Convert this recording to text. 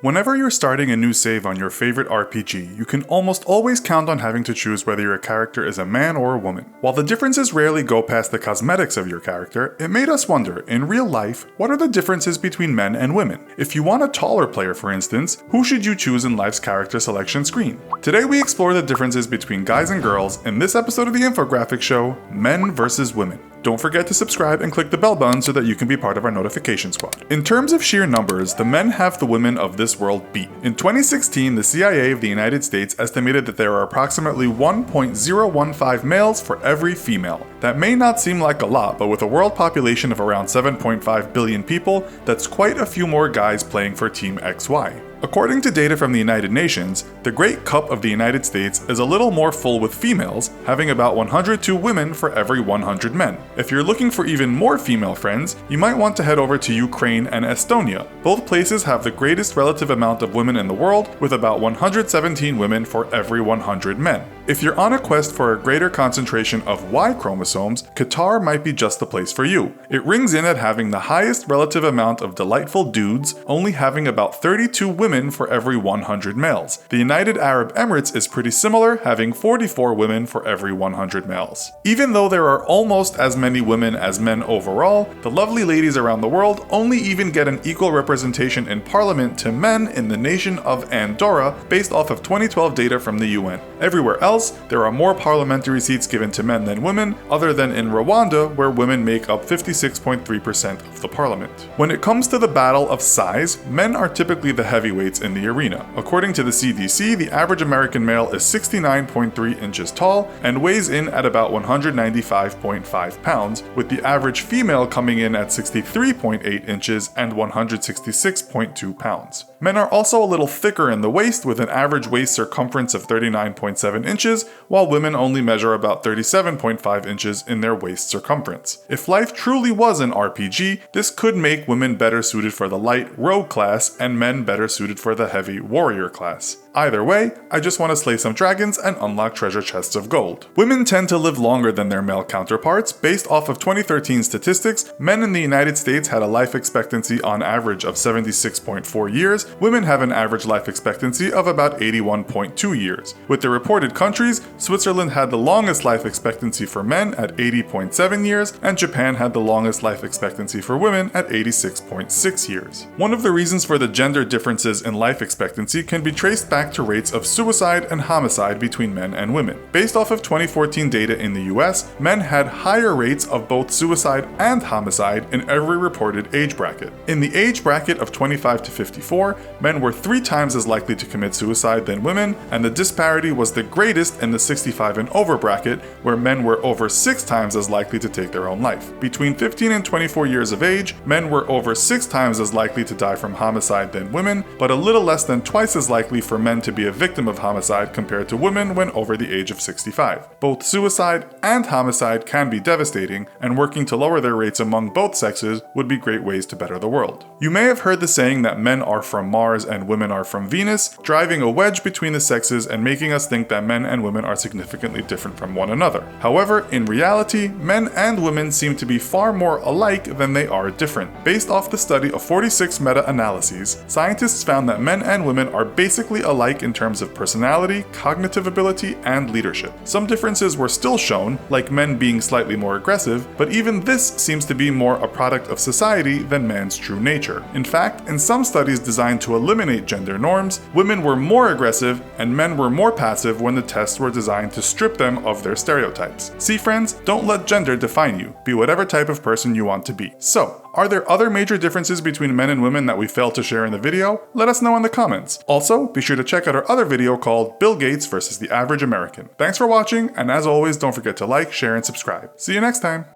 Whenever you're starting a new save on your favorite RPG, you can almost always count on having to choose whether your character is a man or a woman. While the differences rarely go past the cosmetics of your character, it made us wonder, in real life, what are the differences between men and women? If you want a taller player, for instance, who should you choose in life's character selection screen? Today we explore the differences between guys and girls in this episode of the Infographics show, Men vs. Women. Don't forget to subscribe and click the bell button so that you can be part of our notification squad. In terms of sheer numbers, the men have the women of this world beat. In 2016, the CIA of the United States estimated that there are approximately 1.015 males for every female. That may not seem like a lot, but with a world population of around 7.5 billion people, that's quite a few more guys playing for Team XY. According to data from the United Nations, the Great Cup of the United States is a little more full with females, having about 102 women for every 100 men. If you're looking for even more female friends, you might want to head over to Ukraine and Estonia. Both places have the greatest relative amount of women in the world, with about 117 women for every 100 men. If you're on a quest for a greater concentration of Y chromosomes, Qatar might be just the place for you. It rings in at having the highest relative amount of delightful dudes, only having about 32 women for every 100 males. The United Arab Emirates is pretty similar, having 44 women for every 100 males. Even though there are almost as many women as men overall, the lovely ladies around the world only even get an equal representation in parliament to men in the nation of Andorra, based off of 2012 data from the UN. Everywhere else, there are more parliamentary seats given to men than women, other than in Rwanda, where women make up 56.3% of the parliament. When it comes to the battle of size, men are typically the heavyweights in the arena. According to the CDC, the average American male is 69.3 inches tall and weighs in at about 195.5 pounds, with the average female coming in at 63.8 inches and 166.2 pounds. Men are also a little thicker in the waist, with an average waist circumference of 39.7 inches, while women only measure about 37.5 inches in their waist circumference. If life truly was an RPG, this could make women better suited for the light rogue class and men better suited for the heavy warrior class. Either way, I just want to slay some dragons and unlock treasure chests of gold. Women tend to live longer than their male counterparts. Based off of 2013 statistics, men in the United States had a life expectancy on average of 76.4 years. Women have an average life expectancy of about 81.2 years. With the reported countries, Switzerland had the longest life expectancy for men at 80.7 years, and Japan had the longest life expectancy for women at 86.6 years. One of the reasons for the gender differences in life expectancy can be traced back to rates of suicide and homicide between men and women. Based off of 2014 data in the US, men had higher rates of both suicide and homicide in every reported age bracket. In the age bracket of 25 to 54, men were 3 times as likely to commit suicide than women, and the disparity was the greatest in the 65 and over bracket, where men were over 6 times as likely to take their own life. Between 15 and 24 years of age, men were over 6 times as likely to die from homicide than women, but a little less than twice as likely for men to be a victim of homicide compared to women when over the age of 65. Both suicide and homicide can be devastating, and working to lower their rates among both sexes would be great ways to better the world. You may have heard the saying that men are from Mars and women are from Venus, driving a wedge between the sexes and making us think that men and women are significantly different from one another. However, in reality, men and women seem to be far more alike than they are different. Based off the study of 46 meta-analyses, scientists found that men and women are basically alike in terms of personality, cognitive ability, and leadership. Some differences were still shown, like men being slightly more aggressive, but even this seems to be more a product of society than man's true nature. In fact, in some studies designed to eliminate gender norms, women were more aggressive and men were more passive when the tests were designed to strip them of their stereotypes. See friends, don't let gender define you. Be whatever type of person you want to be. So, are there other major differences between men and women that we failed to share in the video? Let us know in the comments. Also, be sure to check out our other video called Bill Gates versus the Average American. Thanks for watching, and as always, don't forget to like, share, and subscribe. See you next time!